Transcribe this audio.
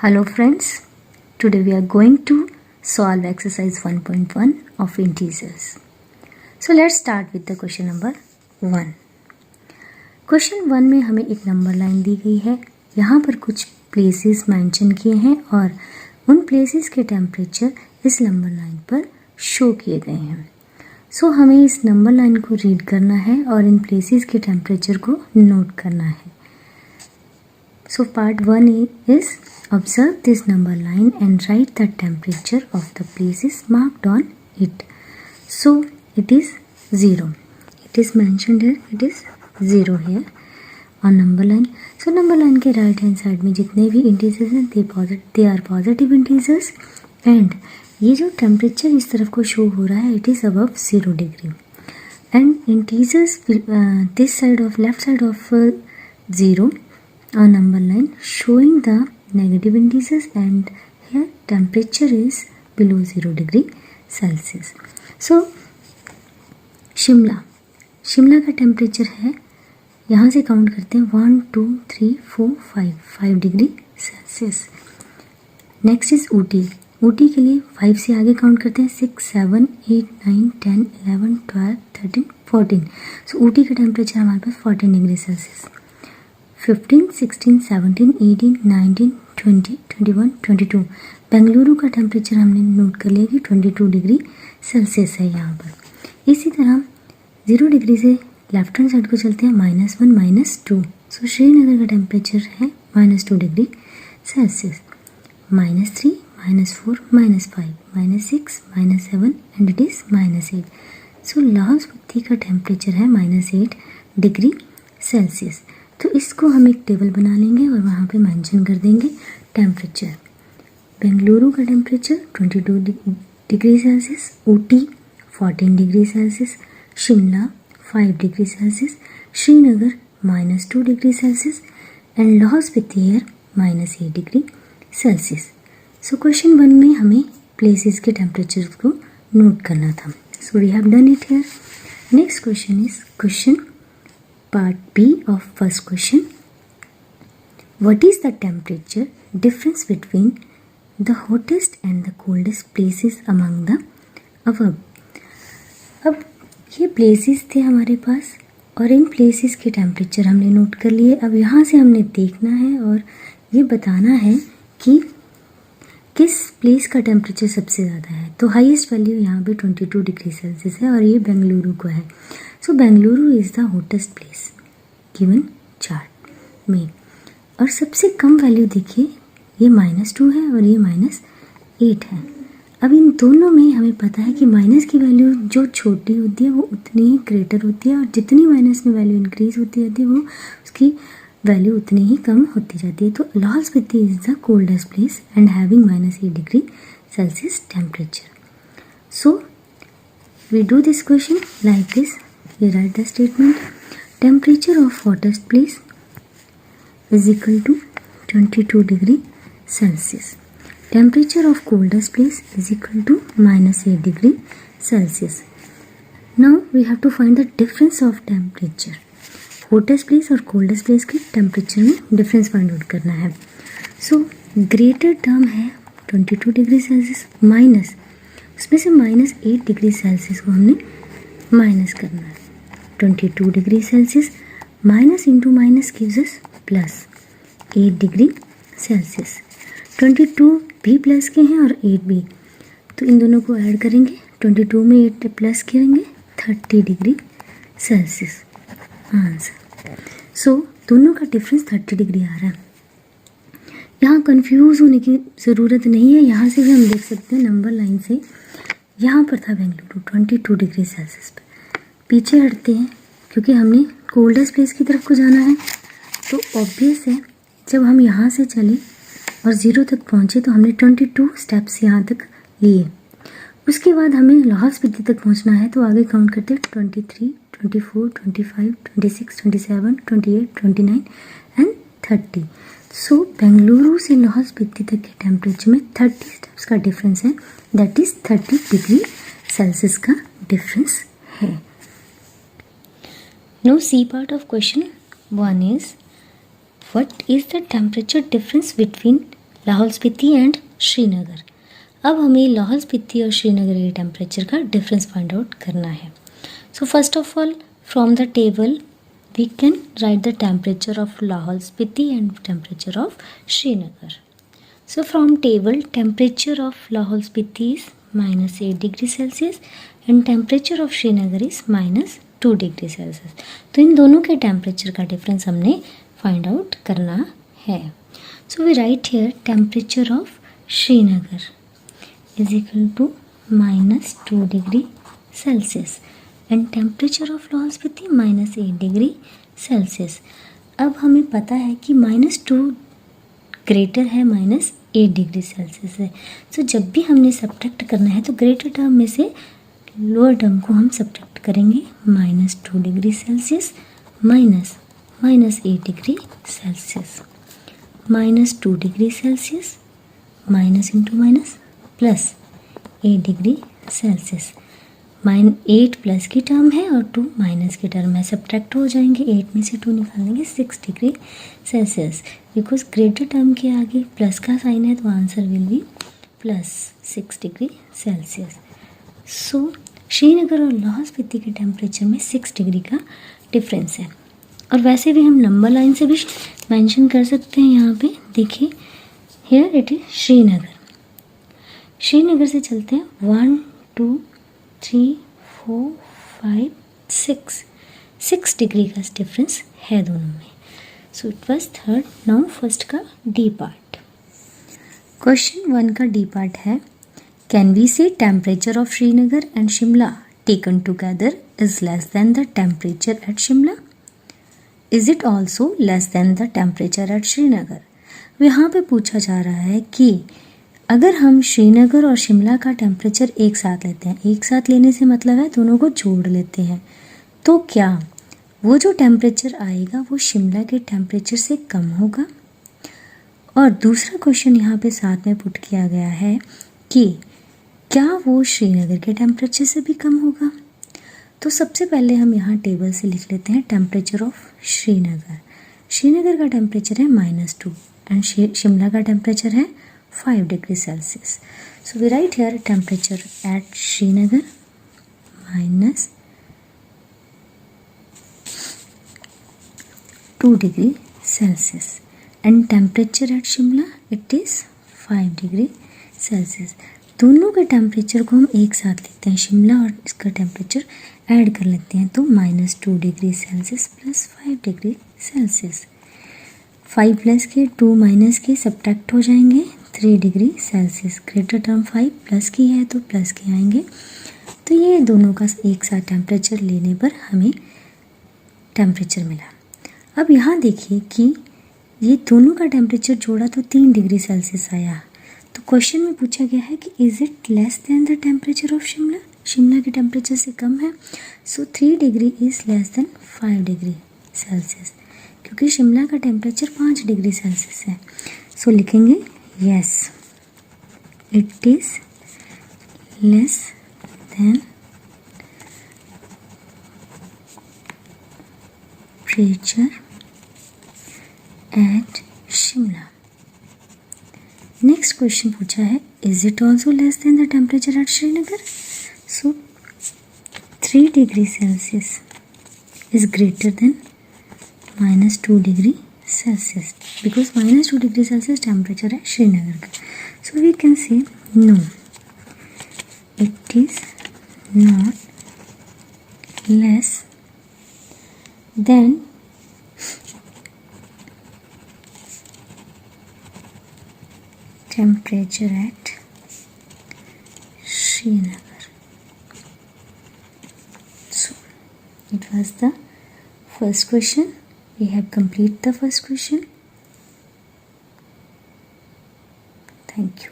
Hello friends, today we are going to solve exercise 1.1 of integers. So let's start with the question number 1. Question 1 में हमें एक number line दी गई है. यहाँ पर कुछ प्लेसेस मेंशन किए हैं और उन प्लेसेस के टेम्परेचर इस नंबर लाइन पर शो किए गए हैं. सो हमें इस नंबर लाइन को रीड करना है और इन प्लेसेस के टेम्परेचर को नोट करना है. So part 1 is observe this number line and write the temperature of the places marked on it. So it is 0. It is mentioned here. It is 0 here on number line. So number line के right hand side में जितने भी integers हैं they are positive integers and ये जो temperature इस तरफ को show हो रहा है it is above 0 degree. And integers this side of left side of 0 on number line showing the negative integers and here temperature is below 0 degree Celsius. So Shimla का temperature है, यहाँ से काउंट करते हैं 1 2 3 4 5 degree Celsius. Next is Ooty के लिए 5 से आगे काउंट करते हैं 6 7 8 9 10 11 12 13 14. सो ऊटी का टेम्परेचर हमारे पास 14 डिग्री सेल्सियस. 15 16 17 18 19 20 21 22. बेंगलुरु का टेम्परेचर हमने नोट कर लिया कि 22 डिग्री सेल्सियस है यहाँ पर. इसी तरह 0 डिग्री से लेफ्ट हैंड साइड को चलते हैं -1 -2. सो श्रीनगर का टेम्परेचर है -2 degree Celsius. -3 -4 -5 -6 -7 and it is -8. सो लाहौल स्पीति का टेम्परेचर है -8 डिग्री सेल्सियस. तो इसको हम एक टेबल बना लेंगे और वहाँ पे मेंशन कर देंगे टेम्परेचर. बेंगलुरु का temperature 22 degree Celsius, Ooty 14 degree Celsius, Shimla 5 degree Celsius, Srinagar -2 degree Celsius and Lahaul Spiti air -8 degree Celsius. So question 1 में हमें प्लेसेस के टेम्परेचर को नोट करना था. So we have done it here. Next question is question Part B of first question. What is the temperature difference between the hottest and the coldest places among the above? अब ये places थे हमारे पास और इन places के temperature हमने note कर लिए. अब यहाँ से हमने देखना है और ये बताना है कि किस प्लेस का टेम्परेचर सबसे ज़्यादा है. तो हाईएस्ट वैल्यू यहाँ पे 22 डिग्री सेल्सियस है और ये बेंगलुरु को है. So Bengaluru is the hottest place given chart में. और सबसे कम वैल्यू देखिए ये -2 है और ये -8 है. अब इन दोनों में हमें पता है कि माइनस की वैल्यू जो छोटी होती है वो उतनी ही ग्रेटर होती है और जितनी माइनस में वैल्यू इंक्रीज होती जाती है वो उसकी वैल्यू उतनी ही कम होती जाती है. तो Lahaul Spiti is the coldest place and having -8 degree Celsius temperature. So we do this question like this. We write the statement. Temperature of hottest place is equal to 22 degree Celsius. Temperature of coldest place is equal to -8 degree Celsius. Now we have to find the difference of temperature. Hottest place और coldest place के temperature में difference find out करना है. So greater term है 22 degree Celsius minus उसमें से -8 degree Celsius को हमने माइनस करना है. 22 degree Celsius minus into minus gives us plus 8 degree Celsius. 22 भी प्लस के हैं और 8 भी, तो इन दोनों को ऐड करेंगे. 22 में 8 प्लस करेंगे 30 डिग्री सेल्सियस आंसर. सो दोनों का डिफरेंस 30 डिग्री आ रहा है. यहाँ कंफ्यूज होने की ज़रूरत नहीं है. यहाँ से भी हम देख सकते हैं नंबर लाइन से यहाँ पर था बेंगलुरु 22 डिग्री सेल्सियस पर. पीछे हटते हैं क्योंकि हमने कोल्डेस्ट प्लेस की तरफ को जाना है. तो ऑब्वियस है जब हम यहाँ से चले और 0 तक पहुँचे तो हमने 22 स्टेप्स यहाँ तक लिए. उसके बाद हमें लाहौल स्पीति तक पहुँचना है तो आगे काउंट करते हैं 23 24 25 26 27 28 29 एंड 30. सो बेंगलुरु से लाहौल स्पीति तक के टेम्परेचर में 30 स्टेप्स का डिफरेंस है. दैट इज़ 30 डिग्री सेल्सियस का डिफरेंस है. Now C part of question 1 is what is the temperature difference between Lahaul Spiti and Srinagar. अब हमें लाहौल स्पीति और श्रीनगर के टेम्परेचर का डिफरेंस फाइंड आउट करना है। So first of all from the table we can write the temperature of Lahaul Spiti and temperature of Srinagar. So from table temperature of Lahaul Spiti is -8 degree Celsius and temperature of Srinagar is -2 degree Celsius. तो इन दोनों के temperature का difference हमने find out करना है। So we write here temperature of Srinagar is equal to -2 degree Celsius and temperature of Lahaul Spiti -8 degree Celsius. अब हमें पता है कि -2 ग्रेटर है -8 डिग्री सेल्सियस है। सो जब भी हमने सब्ट्रैक्ट करना है तो ग्रेटर टर्म में से लोअर टर्म को हम सब्ट्रैक्ट करेंगे। -2 degree Celsius -8 degree Celsius, -2 degree Celsius minus into minus plus 8 degree Celsius. 8 plus की टर्म है और 2 माइनस की टर्म है, सब्ट्रैक्ट हो जाएंगे। 8 में से 2 निकाल देंगे 6 degree Celsius. Because greater term के आगे प्लस का साइन है तो answer will be +6 degree Celsius. So Srinagar और लाहौल स्पीति के टेम्परेचर में 6 डिग्री का डिफरेंस है। और वैसे भी हम नंबर लाइन से भी मेंशन कर सकते हैं। यहाँ पे देखिए here it is Srinagar. Srinagar से चलते हैं 1 2 3 4 5 6 डिग्री का डिफरेंस है दोनों में। So it was third. Now first का डी पार्ट। क्वेश्चन 1 का डी पार्ट है कैन वी से temperature of Srinagar and Shimla taken together is less than the temperature at Shimla? Is it also less than the temperature at Srinagar? यहाँ पे पूछा जा रहा है कि अगर हम श्रीनगर और शिमला का टेम्परेचर एक साथ लेते हैं, एक साथ लेने से मतलब है दोनों को जोड़ लेते हैं, तो क्या वो जो टेम्परेचर आएगा वो शिमला के टेम्परेचर से कम होगा? और दूसरा क्वेश्चन यहाँ पे साथ में पुट किया गया है कि क्या वो श्रीनगर के टेम्परेचर से भी कम होगा? तो सबसे पहले हम यहाँ टेबल से लिख लेते हैं टेम्परेचर ऑफ श्रीनगर। श्रीनगर का टेम्परेचर है -2 एंड शिमला का टेम्परेचर है 5 degree Celsius. So we write here temperature at Srinagar -2 degree Celsius and temperature at Shimla it is 5 degree Celsius. दोनों के टेम्परेचर को हम एक साथ लेते हैं, शिमला और इसका टेम्परेचर ऐड कर लेते हैं तो -2 degree Celsius plus 5 degree Celsius. 5 plus के 2 माइनस के सब्ट्रैक्ट हो जाएंगे 3 degree Celsius. Greater term 5 plus की है तो प्लस के आएंगे। तो ये दोनों का एक साथ टेम्परेचर लेने पर हमें टेम्परेचर मिला। अब यहाँ देखिए कि ये दोनों का टेम्परेचर जोड़ा तो 3 डिग्री सेल्सियस आया। तो क्वेश्चन में पूछा गया है कि is it less than the temperature of Shimla? Shimla के टेम्परेचर से कम है। सो 3 degree is less then 5 degree Celsius, क्योंकि शिमला का टेम्परेचर 5 डिग्री सेल्सियस है। सो लिखेंगे yes it is less than temperature at Shimla. Next question पूछा है is it also less than the temperature at Srinagar? So 3 degree Celsius is greater than -2 degree Celsius because -2 degree Celsius temperature है श्रीनगर का। So we can say no it is not less than temperature at Srinagar. So it was the first question. We have completed the first question. Thank you.